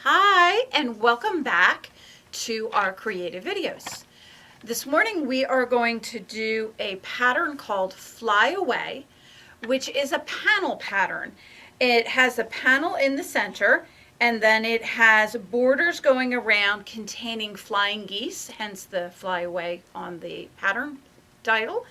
Hi, and welcome back to our creative videos. This morning we are going to do a pattern called Fly Away, which is a panel pattern. It has a panel in the center, and then it has borders going around containing flying geese, hence the Fly Away on the pattern title.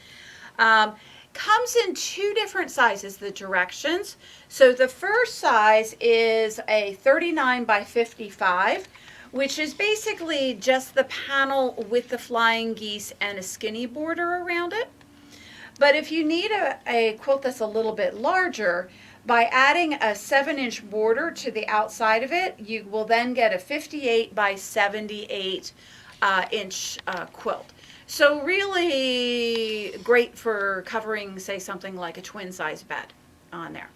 Comes in two different sizes, the directions. So the first size is a 39 by 55, which is basically just the panel with the flying geese and a skinny border around it. But if you need a quilt that's a little bit larger, by adding a 7-inch border to the outside of it, you will then get a 58 by 78 inch quilt. So really great for covering, say, something like a twin size bed on there.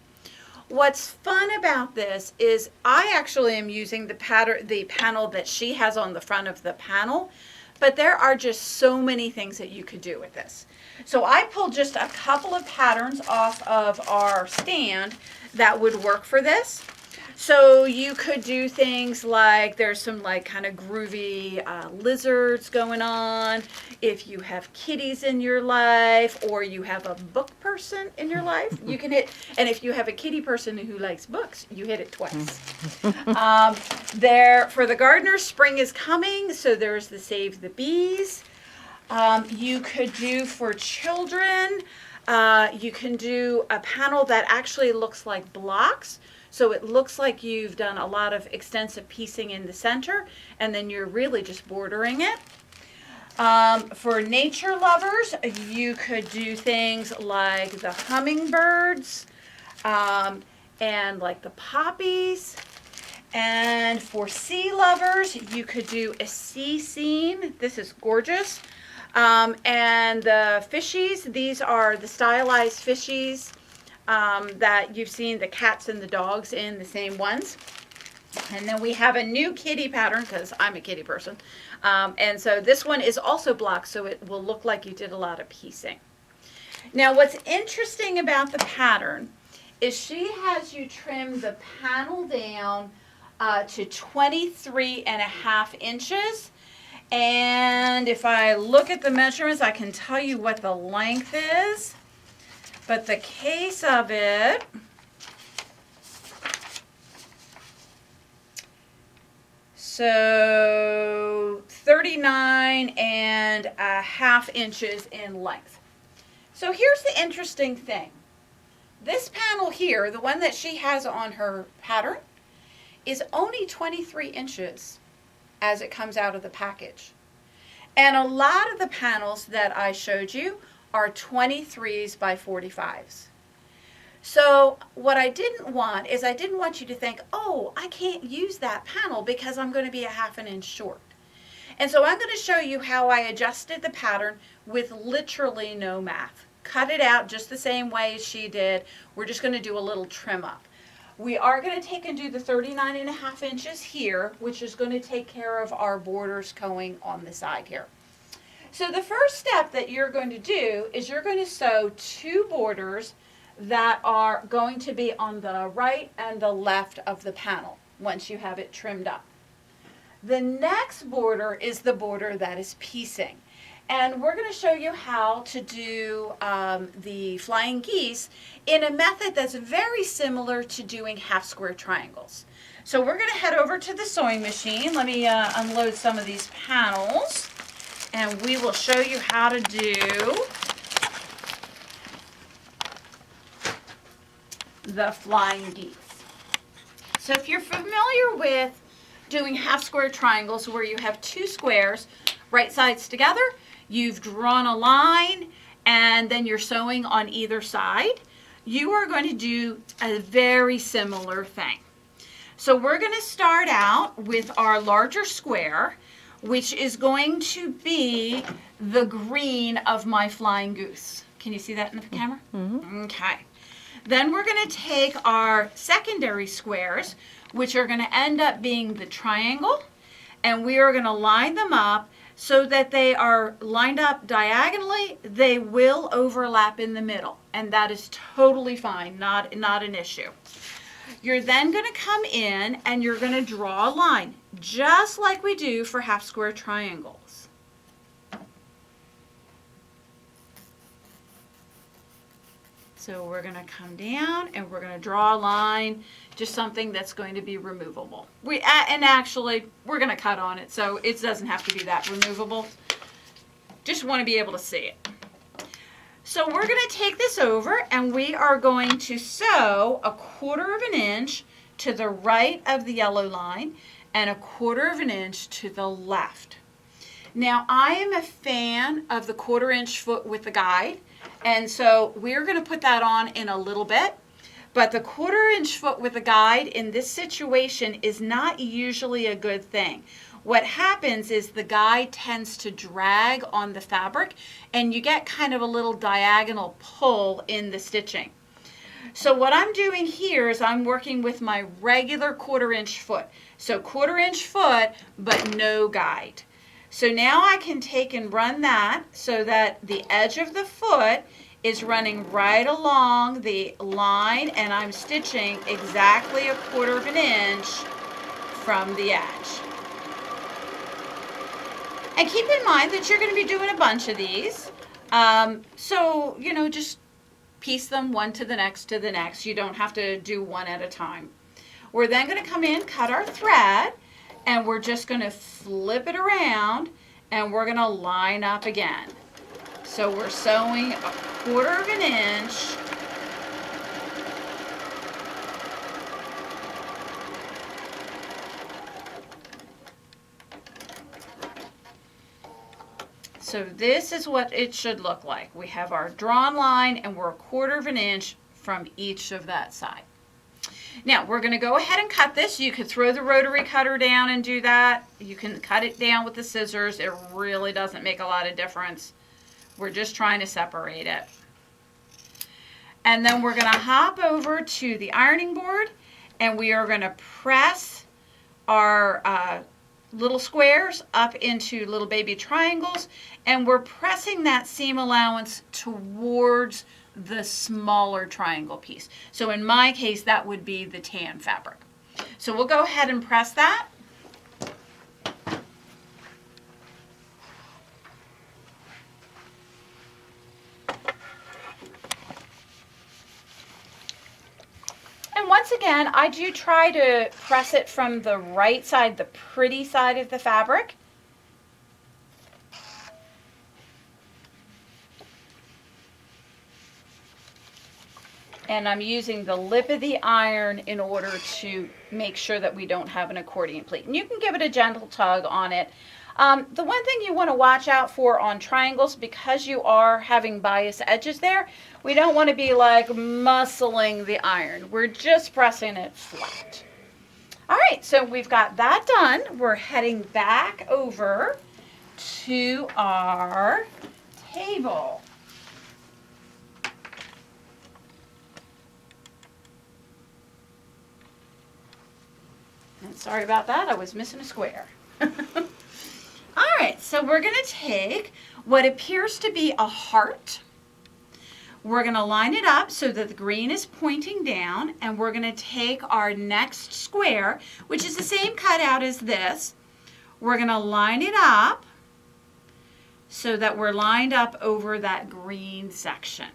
What's fun about this is I actually am using the panel that she has on the front of the panel, but there are just so many things that you could do with this. So I pulled just a couple of patterns off of our stand that would work for this. So you could do things like, there's some like kind of groovy lizards going on. If you have kitties in your life, or you have a book person in your life, you can hit, and if you have a kitty person who likes books, you hit it twice. There, for the gardeners, spring is coming, so there's the Save the Bees. You could do for children, you can do a panel that actually looks like blocks. So it looks like you've done a lot of extensive piecing in the center, and then you're really just bordering it. For nature lovers, you could do things like the hummingbirds and like the poppies. And for sea lovers, you could do a sea scene. This is gorgeous. And the fishies, these are the stylized fishies that you've seen the cats and the dogs in, the same ones. And then we have a new kitty pattern, because I'm a kitty person. And so this one is also blocked, so it will look like you did a lot of piecing. Now what's interesting about the pattern is she has you trim the panel down to 23.5 inches. And if I look at the measurements, I can tell you what the length is. But the case of it, so 39.5 inches in length. So here's the interesting thing. This panel here, the one that she has on her pattern, is only 23 inches as it comes out of the package. And a lot of the panels that I showed you are 23s by 45s. So what I didn't want is I didn't want you to think, oh, I can't use that panel because I'm going to be a ½ an inch short. And so I'm going to show you how I adjusted the pattern with literally no math. Cut it out just the same way as she did. We're just going to do a little trim up. We are going to take and do the 39.5 inches here, which is going to take care of our borders going on the side here. So the first step that you're going to do is you're going to sew two borders that are going to be on the right and the left of the panel once you have it trimmed up. The next border is the border that is piecing. And we're going to show you how to do the flying geese in a method that's very similar to doing half square triangles. So we're going to head over to the sewing machine. Let me unload some of these panels, and we will show you how to do the flying geese. So if you're familiar with doing half square triangles where you have two squares, right sides together, you've drawn a line, and then you're sewing on either side, you are going to do a very similar thing. So we're going to start out with our larger square, which is going to be the green of my flying goose. Can you see that in the camera? Mm-hmm. Okay. Then we're going to take our secondary squares, which are going to end up being the triangle, and we are going to line them up so that they are lined up diagonally. They will overlap in the middle, and that is totally fine, not an issue. You're then going to come in and you're going to draw a line, just like we do for half square triangles. So we're going to come down and we're going to draw a line, just something that's going to be removable. And actually, we're going to cut on it, so it doesn't have to be that removable. Just want to be able to see it. So we're going to take this over and we are going to sew 1/4 inch to the right of the yellow line and 1/4 inch to the left. Now I am a fan of the 1/4 inch foot with the guide, and so we're going to put that on in a little bit. But the 1/4 inch foot with the guide in this situation is not usually a good thing. What happens is the guide tends to drag on the fabric and you get kind of a little diagonal pull in the stitching. So what I'm doing here is I'm working with my regular 1/4 inch foot. So 1/4 inch foot, but no guide. So now I can take and run that so that the edge of the foot is running right along the line and I'm stitching exactly 1/4 inch from the edge. And keep in mind that you're going to be doing a bunch of these. So, you know, just piece them one to the next. You don't have to do one at a time. We're then going to come in, cut our thread, and we're just going to flip it around and we're going to line up again. So we're sewing 1/4 inch. So this is what it should look like. We have our drawn line and we're 1/4 inch from each of that side. Now we're going to go ahead and cut this. You could throw the rotary cutter down and do that. You can cut it down with the scissors. It really doesn't make a lot of difference. We're just trying to separate it. And then we're going to hop over to the ironing board and we are going to press our little squares up into little baby triangles, and we're pressing that seam allowance towards the smaller triangle piece. So in my case, that would be the tan fabric. So we'll go ahead and press that. And once again, I do try to press it from the right side, the pretty side of the fabric. And I'm using the lip of the iron in order to make sure that we don't have an accordion pleat. And you can give it a gentle tug on it. The one thing you want to watch out for on triangles, because you are having bias edges there, we don't want to be like muscling the iron. We're just pressing it flat. All right, so we've got that done. We're heading back over to our table. And sorry about that, I was missing a square. All right, so we're going to take what appears to be a heart. We're going to line it up so that the green is pointing down, and we're going to take our next square, which is the same cutout as this. We're going to line it up so that we're lined up over that green section.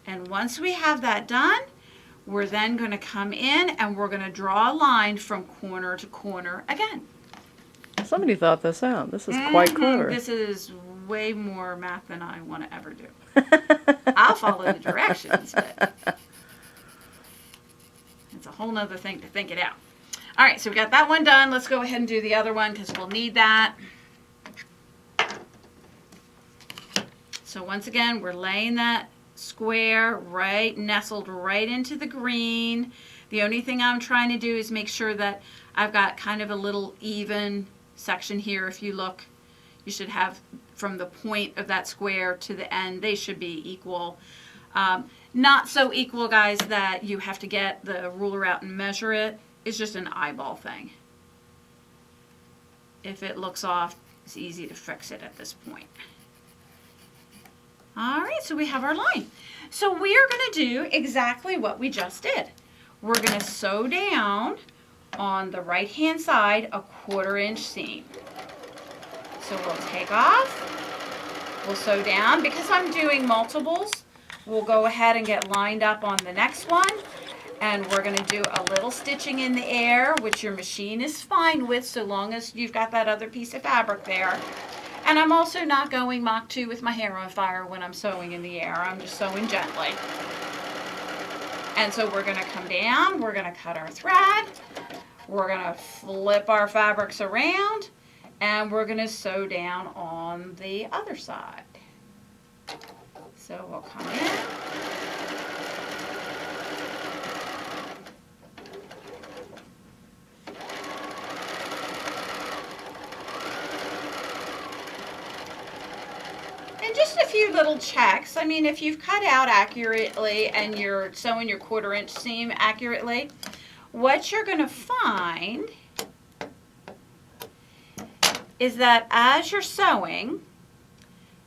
And once we have that done, we're then going to come in and we're going to draw a line from corner to corner again. Somebody thought this out. This is quite clever. This is way more math than I want to ever do. I'll follow the directions, but it's a whole nother thing to think it out. All right, so we got that one done. Let's go ahead and do the other one because we'll need that. So once again, we're laying that square right nestled right into the green. The only thing I'm trying to do is make sure that I've got kind of a little even section here. If you look, you should have from the point of that square to the end, they should be equal. Not so equal, guys, that you have to get the ruler out and measure it. It's just an eyeball thing. If it looks off, it's easy to fix it at this point. All right, so we have our line. So we are going to do exactly what we just did. we're going to sew down on the right hand side a 1/4 inch seam. So we'll take off, we'll sew down. Because I'm doing multiples, we'll go ahead and get lined up on the next one. And we're going to do a little stitching in the air, which your machine is fine with so long as you've got that other piece of fabric there. And I'm also not going Mach 2 with my hair on fire when I'm sewing in the air. I'm just sewing gently. And so we're going to come down, we're going to cut our thread, we're going to flip our fabrics around, and we're going to sew down on the other side. So we'll come in. And just a few little checks. I mean, if you've cut out accurately and you're sewing your 1/4 inch seam accurately, what you're going to find is that as you're sewing,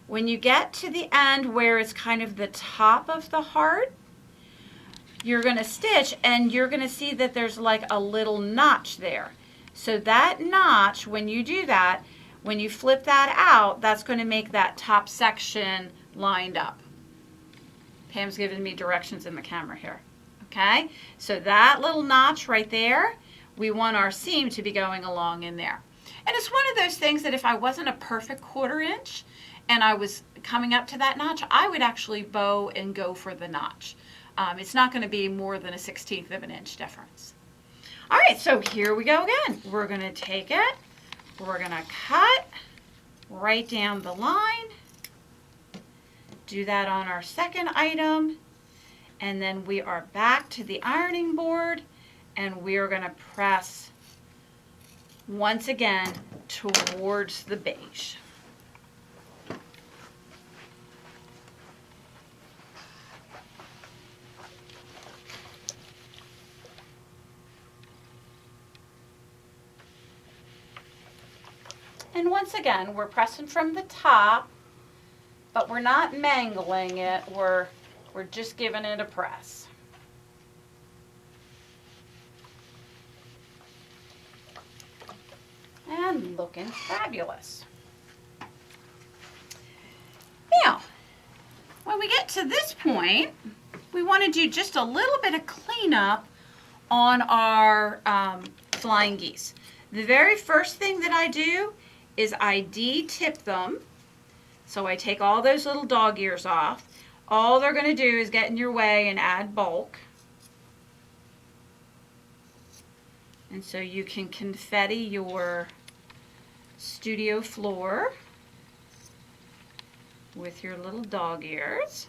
when you get to the end where it's kind of the top of the heart, you're going to stitch and you're going to see that there's like a little notch there. So that notch, when you do that, when you flip that out, that's going to make that top section lined up. Pam's giving me directions in the camera here. Okay, so that little notch right there, we want our seam to be going along in there. And it's one of those things that if I wasn't a perfect 1/4 inch and I was coming up to that notch, I would actually bow and go for the notch. It's not going to be more than a 1/16 of an inch difference. All right, so here we go again. We're going to take it. We're going to cut right down the line, do that on our second item, and then we are back to the ironing board and we are going to press once again towards the beige. And once again, we're pressing from the top, but we're not mangling it. We're just giving it a press. And looking fabulous. Now, when we get to this point, we want to do just a little bit of cleanup on our flying geese. The very first thing that I do is I de-tip them. So I take all those little dog ears off. All they're going to do is get in your way and add bulk. And so you can confetti your studio floor with your little dog ears.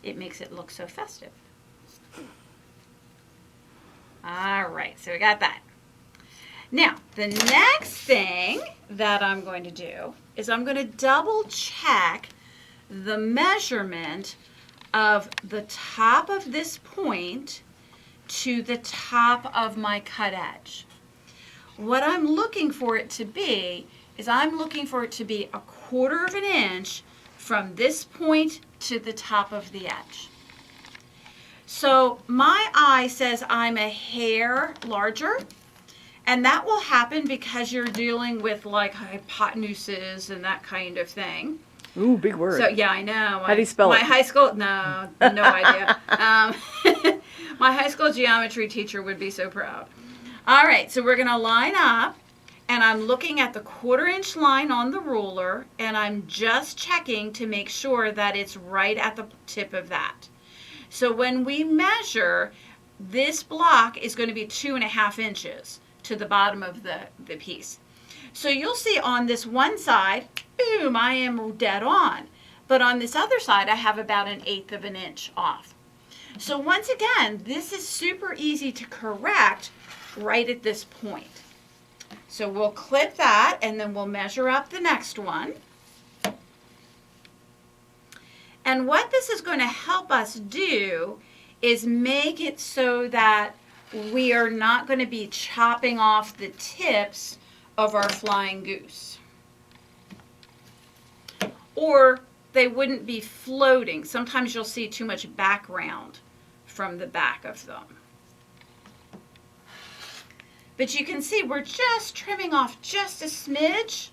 It makes it look so festive. All right, so we got that. Now, the next thing that I'm going to do is I'm going to double check the measurement of the top of this point to the top of my cut edge. What I'm looking for it to be is I'm looking for it to be 1/4 of an inch from this point to the top of the edge. So my eye says I'm a hair larger. And that will happen because you're dealing with like hypotenuses and that kind of thing. Ooh, big word. So yeah, I know. How do you spell it? My high school, no idea. My high school geometry teacher would be so proud. All right, so we're gonna line up and I'm looking at the 1/4 inch line on the ruler and I'm just checking to make sure that it's right at the tip of that. So when we measure, this block is going to be 2.5 inches to the bottom of the piece. So you'll see on this one side, boom, I am dead on. But on this other side, I have about 1/8 of an inch off. So once again, this is super easy to correct right at this point. So we'll clip that and then we'll measure up the next one. And what this is going to help us do is make it so that we are not going to be chopping off the tips of our flying goose. Or they wouldn't be floating. Sometimes you'll see too much background from the back of them. But you can see we're just trimming off just a smidge,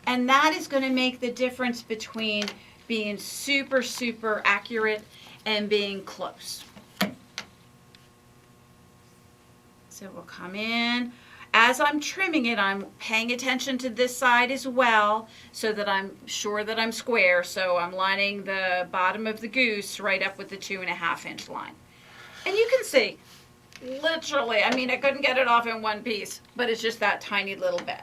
and that is going to make the difference between being super, super accurate and being close. So we'll come in. As I'm trimming it, I'm paying attention to this side as well so that I'm sure that I'm square. So I'm lining the bottom of the goose right up with the 2.5 inch line. And you can see, literally, I mean, I couldn't get it off in one piece, but it's just that tiny little bit.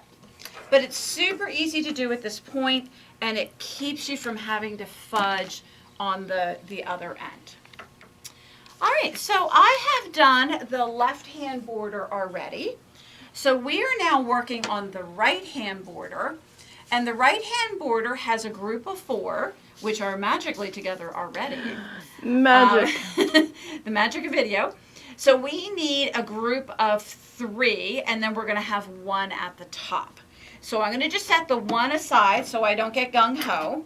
But it's super easy to do at this point, and it keeps you from having to fudge on the other end. All right, so I have done the left-hand border already. So we are now working on the right-hand border, and the right-hand border has a group of 4, which are magically together already. Magic. The magic of video. So we need a group of 3, and then we're going to have 1 at the top. So I'm going to just set the 1 aside so I don't get gung-ho.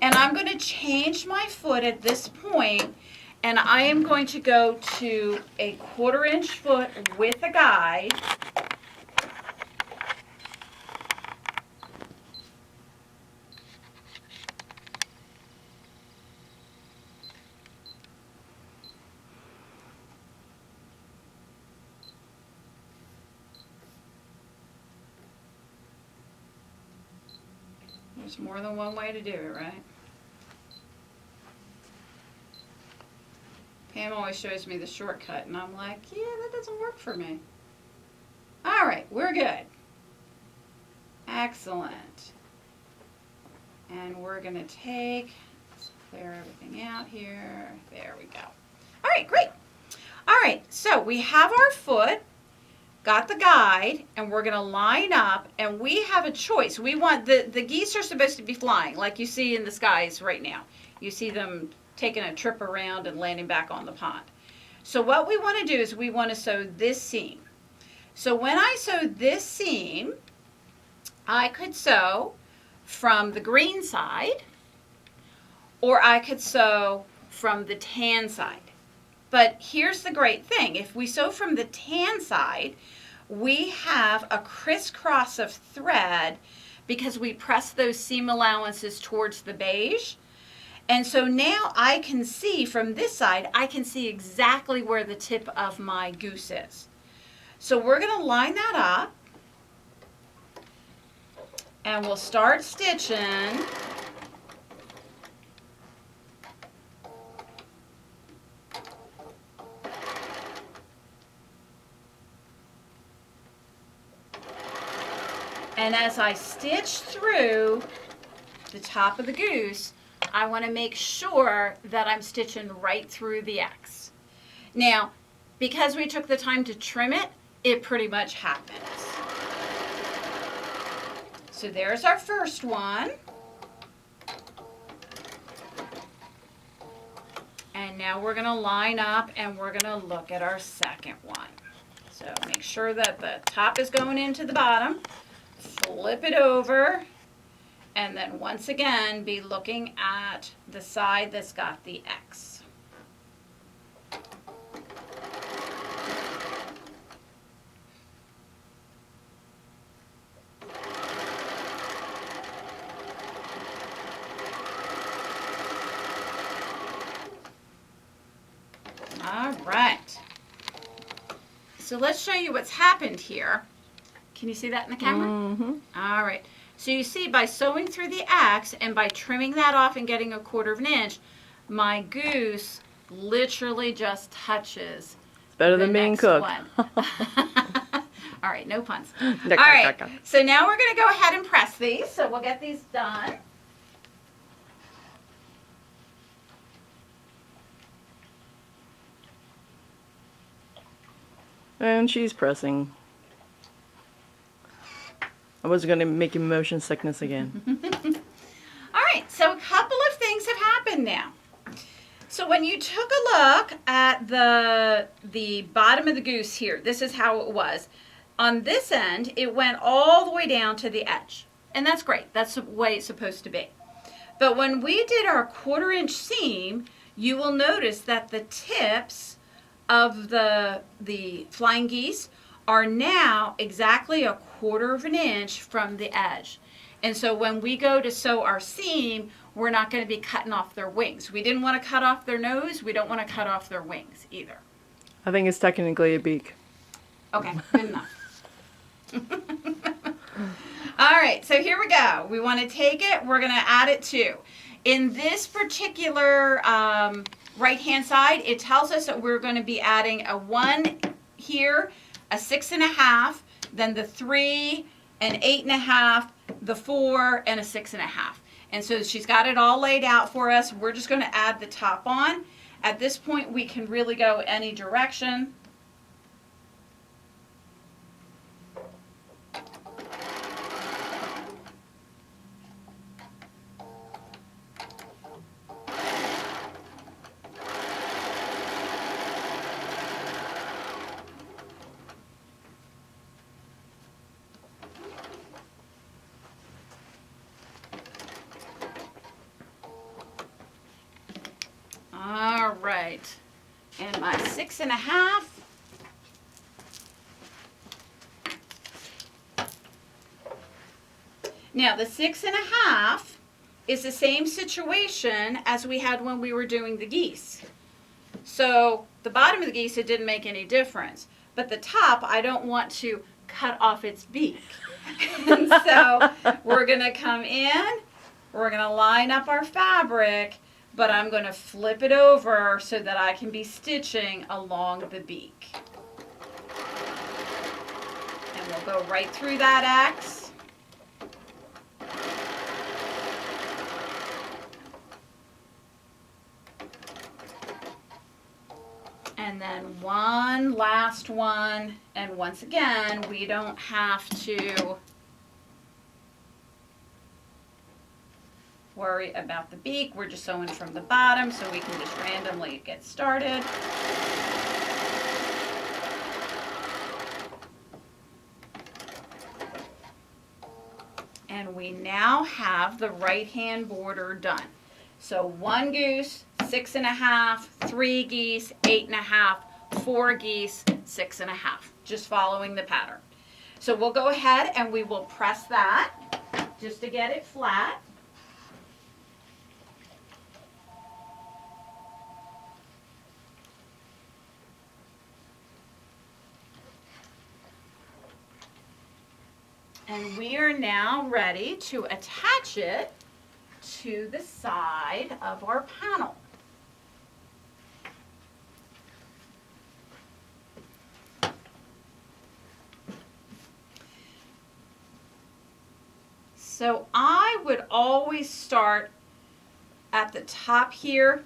And I'm going to change my foot at this point, and I am going to go to a 1/4 inch foot with a guide. There's more than one way to do it, right? Pam always shows me the shortcut, and I'm like, yeah, that doesn't work for me. All right, we're good. Excellent. And we're going to let's clear everything out here. There we go. All right, great. All right, so we have our foot. Got the guide, and we're going to line up, and we have a choice. We want the geese are supposed to be flying like you see in the skies right now. You see them taking a trip around and landing back on the pond. So what we want to do is we want to sew this seam. So when I sew this seam, I could sew from the green side, or I could sew from the tan side. But here's the great thing. If we sew from the tan side, we have a crisscross of thread because we press those seam allowances towards the beige. And so now I can see from this side, I can see exactly where the tip of my goose is. So we're going to line that up, and we'll start stitching. And as I stitch through the top of the goose, I want to make sure that I'm stitching right through the X. Now, because we took the time to trim it, it pretty much happens. So there's our first one. And now we're going to line up, and we're going to look at our second one. So make sure that the top is going into the bottom. Flip it over, and then once again be looking at the side that's got the X. All right. So let's show you what's happened here. Can you see that in the camera? Mm-hmm. All right. So you see, by sewing through the X and by trimming that off and getting a 1/4 inch, my goose literally just touches. It's better the than being next cooked. one. All right, no puns. All right. So now we're going to go ahead and press these. So we'll get these done. And she's pressing. I was going to make you motion sickness again. All right, so a couple of things have happened now. So when you took a look at the bottom of the goose here, this is how it was. On this end, it went all the way down to the edge. And that's great. That's the way it's supposed to be. But when we did our 1/4 inch seam, you will notice that the tips of the flying geese are now exactly 1/4 of an inch from the edge. And so when we go to sew our seam, we're not going to be cutting off their wings. We didn't want to cut off their nose. We don't want to cut off their wings either. I think it's technically a beak. Okay, good enough. All right, so here we go. We want to take it. We're going to add it too. In this particular right-hand side, it tells us that we're going to be adding a 1 here, a 6 1/2, then the 3, an 8 1/2, the 4, and a 6 1/2. And so she's got it all laid out for us. We're just going to add the top on. At this point, we can really go any direction. All right, and my 6 1/2. Now the 6 1/2 is the same situation as we had when we were doing the geese. So the bottom of the geese, it didn't make any difference, but the top, I don't want to cut off its beak. And so we're gonna come in, we're gonna line up our fabric, but I'm going to flip it over so that I can be stitching along the beak. And we'll go right through that X. And then one last one, and once again, we don't have to worry about the beak. We're just sewing from the bottom, so we can just randomly get started. And we now have the right-hand border done. So 1 goose, 6 1/2, 3 geese, 8 1/2, 4 geese, 6 1/2, just following the pattern. So we'll go ahead and we will press that just to get it flat. And we are now ready to attach it to the side of our panel. So I would always start at the top here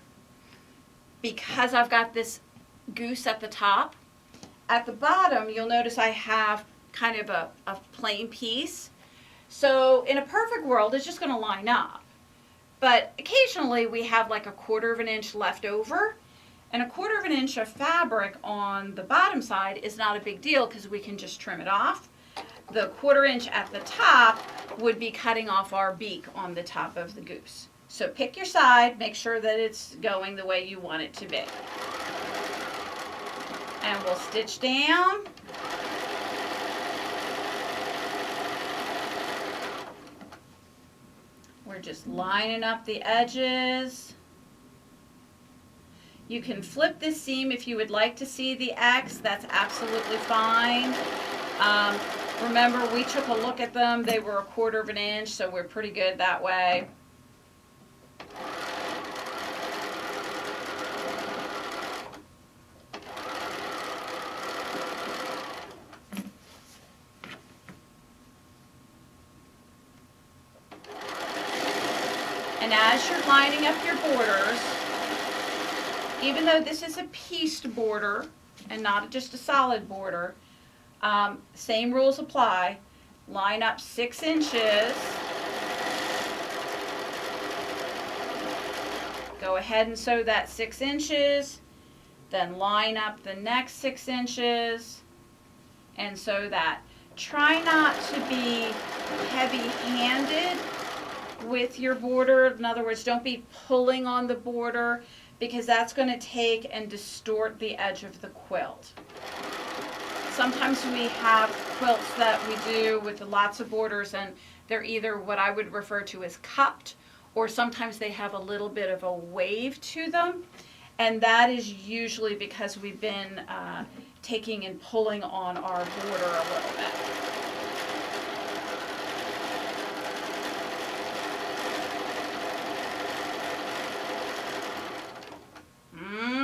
because I've got this goose at the top. At the bottom, you'll notice I have kind of a plain piece. So in a perfect world, it's just going to line up. But occasionally we have like 1/4 of an inch left over, and 1/4 of an inch of fabric on the bottom side is not a big deal because we can just trim it off. The 1/4 inch at the top would be cutting off our beak on the top of the goose. So pick your side, make sure that it's going the way you want it to be. And we'll stitch down. We're just lining up the edges. You can flip this seam if you would like to see the X. That's absolutely fine. Remember, we took a look at them. They were 1/4 of an inch, so we're pretty good that way. And as you're lining up your borders, even though this is a pieced border and not just a solid border, same rules apply. Line up 6 inches. Go ahead and sew that 6 inches. Then line up the next 6 inches and sew that. Try not to be heavy-handed with your border. In other words, don't be pulling on the border, because that's going to take and distort the edge of the quilt. Sometimes we have quilts that we do with lots of borders, and they're either what I would refer to as cupped, or sometimes they have a little bit of a wave to them, and that is usually because we've been taking and pulling on our border a little bit.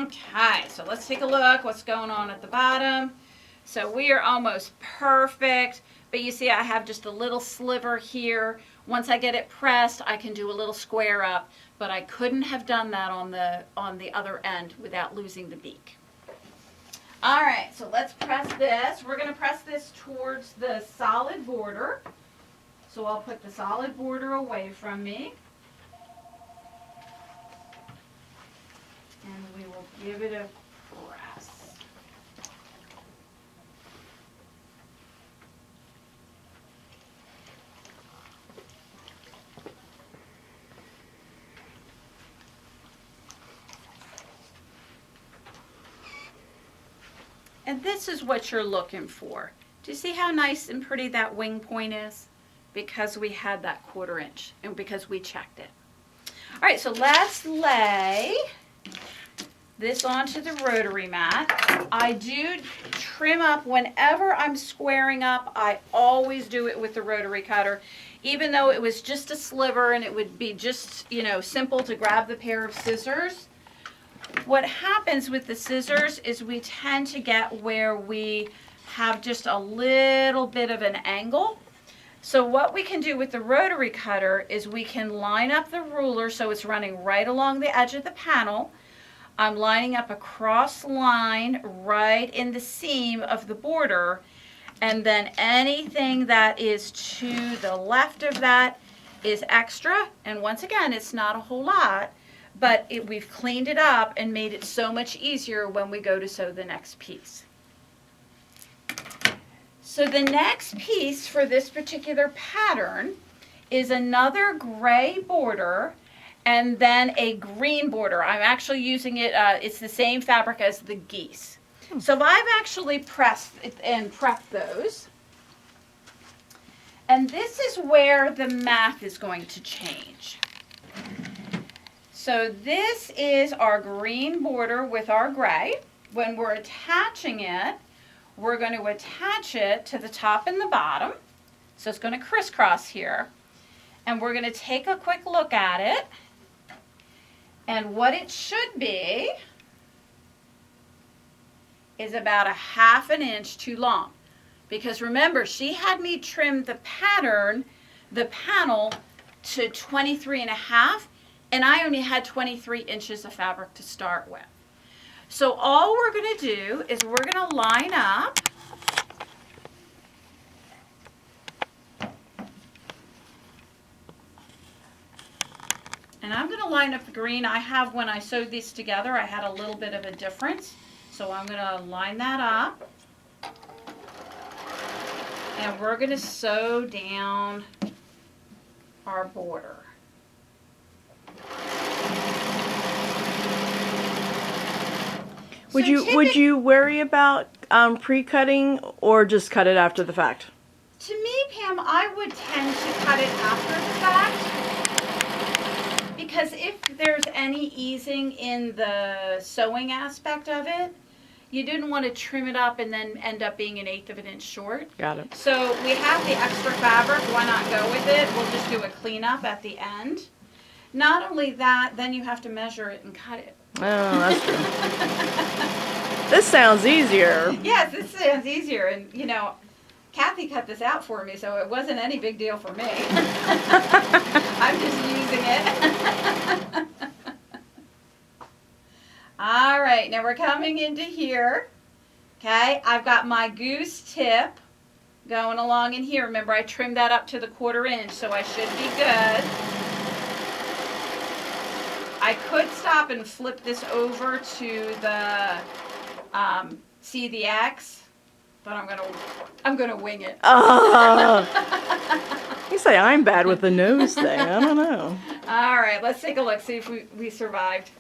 Okay, so let's take a look what's going on at the bottom. So we are almost perfect, but you see I have just a little sliver here. Once I get it pressed, I can do a little square up, but I couldn't have done that on the other end without losing the beak. All right, so let's press this. We're going to press this towards the solid border. So I'll put the solid border away from me. And we will give it a press. And this is what you're looking for. Do you see how nice and pretty that wing point is? Because we had that 1/4 inch and because we checked it. All right, so let's lay this onto the rotary mat. I do trim up whenever I'm squaring up. I always do it with the rotary cutter, even though it was just a sliver and it would be just, you know, simple to grab the pair of scissors. What happens with the scissors is we tend to get where we have just a little bit of an angle. So what we can do with the rotary cutter is we can line up the ruler so it's running right along the edge of the panel. I'm lining up a cross line right in the seam of the border, and then anything that is to the left of that is extra. And once again, it's not a whole lot, but we've cleaned it up and made it so much easier when we go to sew the next piece. So the next piece for this particular pattern is another gray border and then a green border. I'm actually using it, it's the same fabric as the Geese. So I've actually pressed and prepped those. And this is where the math is going to change. So this is our green border with our gray. When we're attaching it, we're going to attach it to the top and the bottom. So it's going to crisscross here. And we're going to take a quick look at it. And what it should be is about a 1/2 inch too long. Because remember, she had me trim the pattern, the panel, to 23.5, and I only had 23 inches of fabric to start with. So all we're going to do is we're going to line up and I'm going to line up the green. I have, when I sewed these together, I had a little bit of a difference. So I'm going to line that up. And we're going to sew down our border. Would you worry about pre-cutting or just cut it after the fact? To me, Pam, I would tend to cut it after the fact, because if there's any easing in the sewing aspect of it, you didn't want to trim it up and then end up being 1/8 of an inch short. Got it. So we have the extra fabric. Why not go with it? We'll just do a cleanup at the end. Not only that, then you have to measure it and cut it. Oh, that's true. This sounds easier. Yes, this sounds easier. And, you know, Kathy cut this out for me, so it wasn't any big deal for me. I'm just using it. All right, now we're coming into here. Okay, I've got my goose tip going along in here. Remember, I trimmed that up to the 1/4 inch, so I should be good. I could stop and flip this over to the see the X, but I'm gonna wing it. You say I'm bad with the nose thing. I don't know. All right, let's take a look. See if we survived.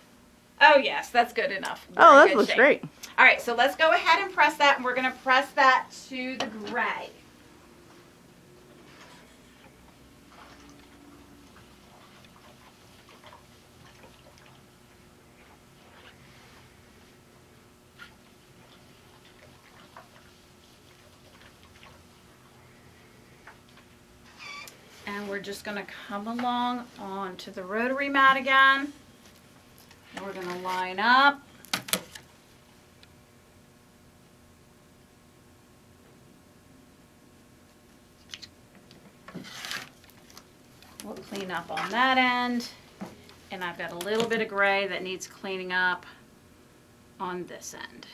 Oh yes, that's good enough. We're Oh, in that good looks shape. great. All right, so let's go ahead and press that, and we're going to press that to the gray. And we're just going to come along onto the rotary mat again. And we're going to line up. We'll clean up on that end. And I've got a little bit of gray that needs cleaning up on this end.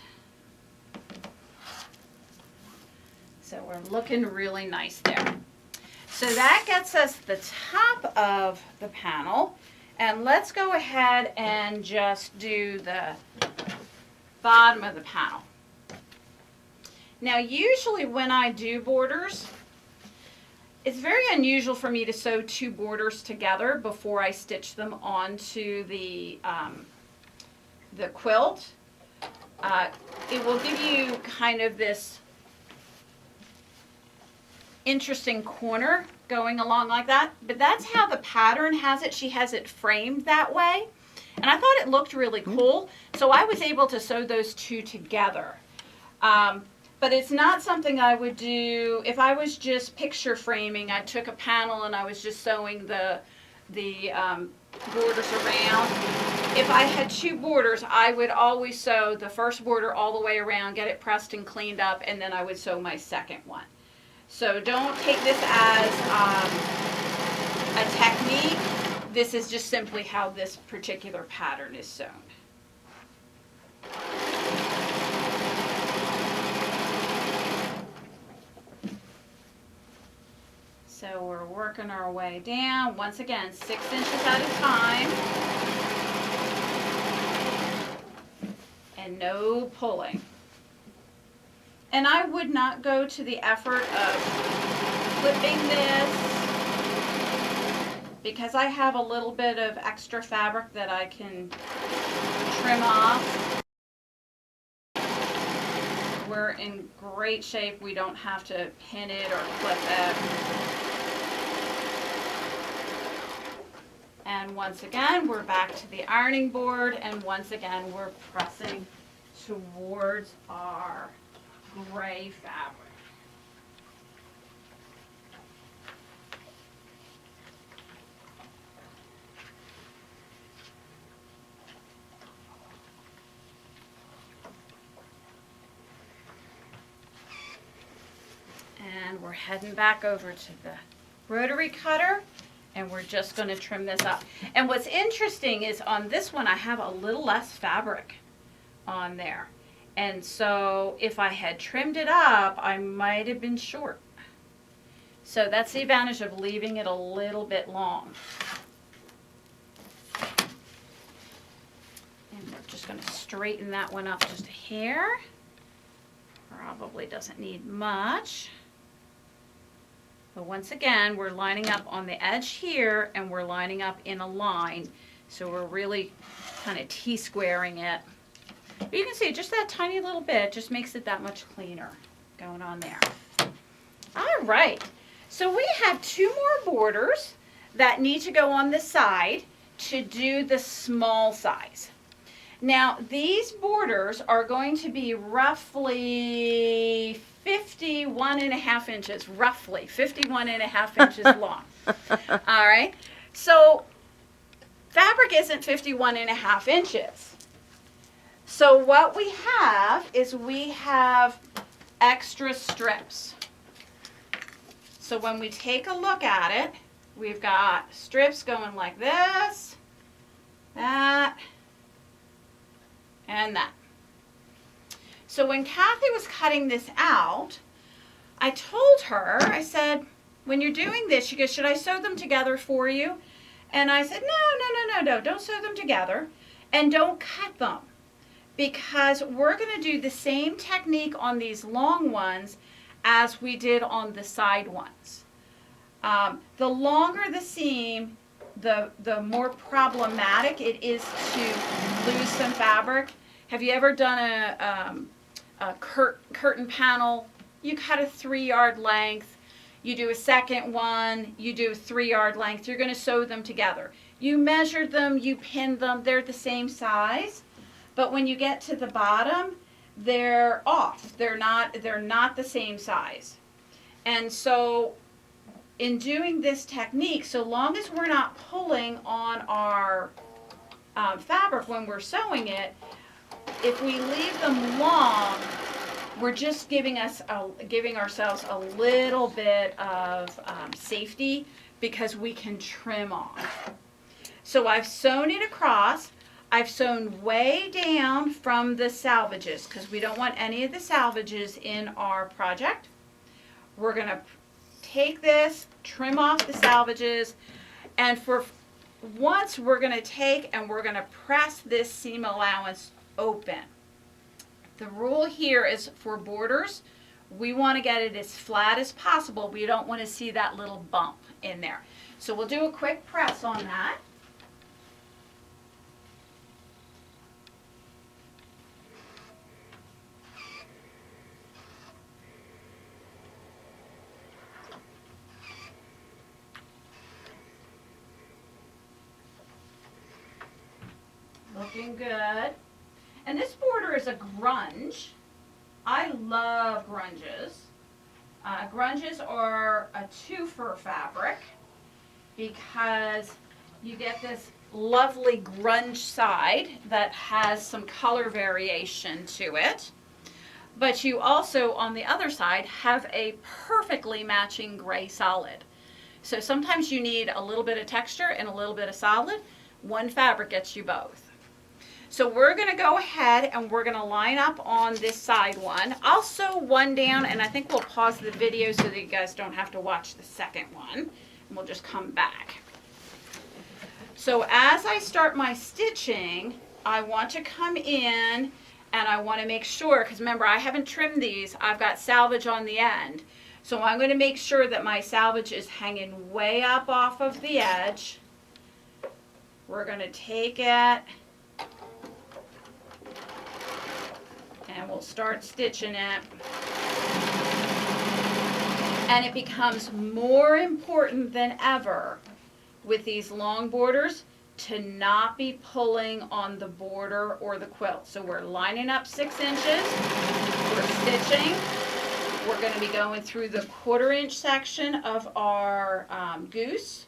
So we're looking really nice there. So that gets us the top of the panel. And let's go ahead and just do the bottom of the panel. Now usually when I do borders, it's very unusual for me to sew two borders together before I stitch them onto the quilt. It will give you kind of this interesting corner going along like that, but that's how the pattern has it. She has it framed that way, and I thought it looked really cool, so I was able to sew those two together. But it's not something I would do if I was just picture framing. I took a panel and I was just sewing the borders around. If I had two borders, I would always sew the first border all the way around, get it pressed and cleaned up, and then I would sew my second one. So don't take this as a technique. This is just simply how this particular pattern is sewn. So we're working our way down. Once again, 6 inches at a time. And no pulling. And I would not go to the effort of clipping this because I have a little bit of extra fabric that I can trim off. We're in great shape. We don't have to pin it or clip it. And once again, we're back to the ironing board, and once again, we're pressing towards our gray fabric. And we're heading back over to the rotary cutter, and we're just going to trim this up. And what's interesting is on this one I have a little less fabric on there, and so if I had trimmed it up I might have been short. So that's the advantage of leaving it a little bit long. And we're just going to straighten that one up just a hair. Probably doesn't need much. But once again, we're lining up on the edge here, and we're lining up in a line. So we're really kind of T-squaring it. But you can see just that tiny little bit just makes it that much cleaner going on there. All right. So we have 2 more borders that need to go on the side to do the small size. Now, these borders are going to be roughly 51.5 inches, roughly 51.5 inches long. All right. So fabric isn't 51.5 inches. So what we have is we have extra strips. So when we take a look at it, we've got strips going like this, that, and that. So when Kathy was cutting this out, I told her, I said, when you're doing this, she goes, should I sew them together for you? And I said, no, don't sew them together, and don't cut them, because we're going to do the same technique on these long ones as we did on the side ones. The longer the seam, the more problematic it is to lose some fabric. Have you ever done a curtain panel? You cut a 3-yard length. You do a second one. You do a 3-yard length. You're going to sew them together. You measured them. You pinned them. They're the same size. But when you get to the bottom, they're off. They're not the same size. And so in doing this technique, so long as we're not pulling on our fabric when we're sewing it, if we leave them long, we're just giving ourselves a little bit of safety because we can trim off. So I've sewn it across. I've sewn way down from the salvages because we don't want any of the salvages in our project. We're going to take this, trim off the salvages, and for once we're going to take and we're going to press this seam allowance open. The rule here is for borders, we want to get it as flat as possible. We don't want to see that little bump in there. So we'll do a quick press on that. Looking good. And this border is a grunge. I love grunges. Grunges are a twofer fabric because you get this lovely grunge side that has some color variation to it. But you also, on the other side, have a perfectly matching gray solid. So sometimes you need a little bit of texture and a little bit of solid. One fabric gets you both. So we're going to go ahead and we're going to line up on this side one. I'll sew one down and I think we'll pause the video so that you guys don't have to watch the second one. And we'll just come back. So as I start my stitching, I want to come in and I want to make sure, because remember I haven't trimmed these, I've got salvage on the end. So I'm going to make sure that my salvage is hanging way up off of the edge. We're going to take it and we'll start stitching it. And it becomes more important than ever with these long borders to not be pulling on the border or the quilt. So we're lining up 6 inches, we're stitching, we're going to be going through the 1/4 inch section of our goose.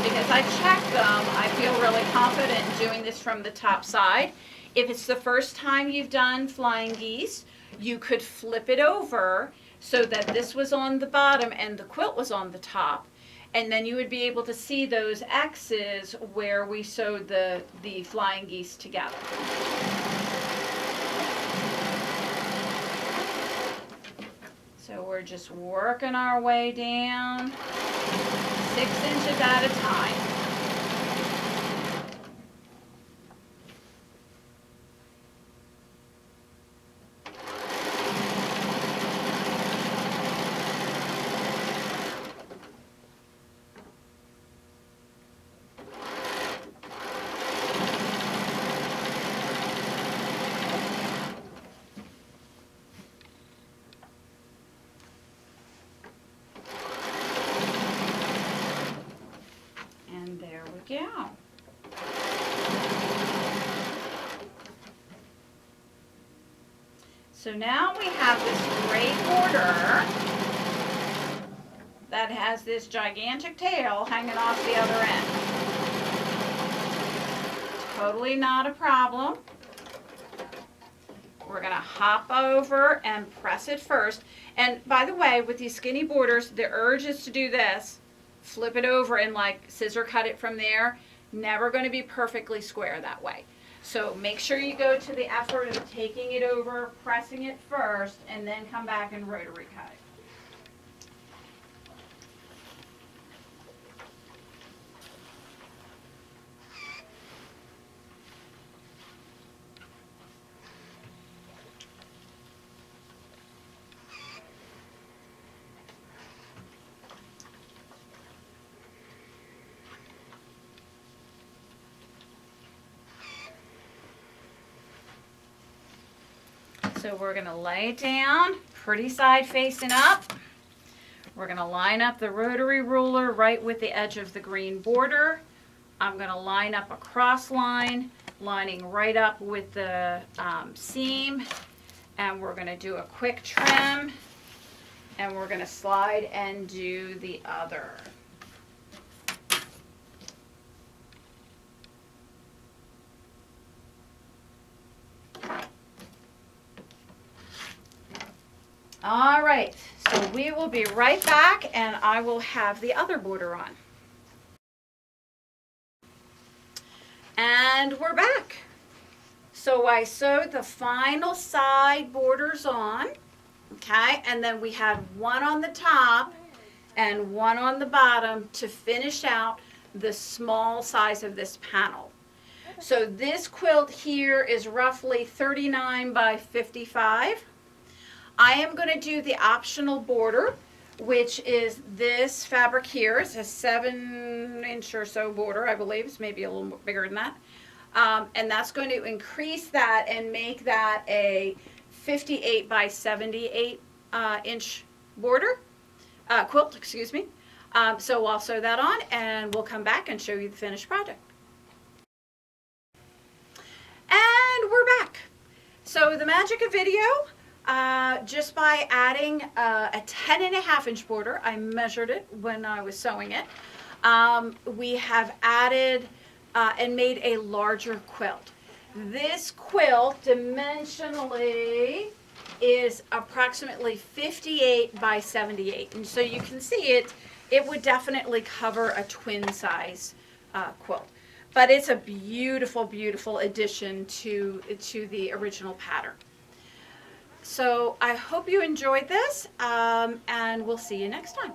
Because I checked them, I feel really confident in doing this from the top side. If it's the first time you've done flying geese, you could flip it over so that this was on the bottom and the quilt was on the top. And then you would be able to see those X's where we sewed the flying geese together. So we're just working our way down. 6 inches at a time. Yeah. So now we have this great border that has this gigantic tail hanging off the other end. Totally not a problem. We're going to hop over and press it first. And by the way, with these skinny borders, the urge is to do this. Flip it over and like scissor cut it from there. Never going to be perfectly square that way. So make sure you go to the effort of taking it over, pressing it first, and then come back and rotary cut it. So we're going to lay it down, pretty side facing up. We're going to line up the rotary ruler right with the edge of the green border. I'm going to line up a cross line, lining right up with the seam. And we're going to do a quick trim. And we're going to slide and do the other. All right, so we will be right back and I will have the other border on. And we're back. So I sewed the final side borders on, okay, and then we had one on the top and one on the bottom to finish out the small size of this panel. So this quilt here is roughly 39 by 55. I am going to do the optional border, which is this fabric here. It's a 7-inch or so border, I believe. It's maybe a little bigger than that. And that's going to increase that and make that a 58 by 78 inch border, quilt, excuse me. So I'll sew that on and we'll come back and show you the finished project. And we're back. So the magic of video, just by adding a 10.5-inch border, I measured it when I was sewing it, we have added and made a larger quilt. This quilt dimensionally is approximately 58 by 78, and so you can see it would definitely cover a twin size quilt. But it's a beautiful, beautiful addition to the original pattern. So I hope you enjoyed this, and we'll see you next time.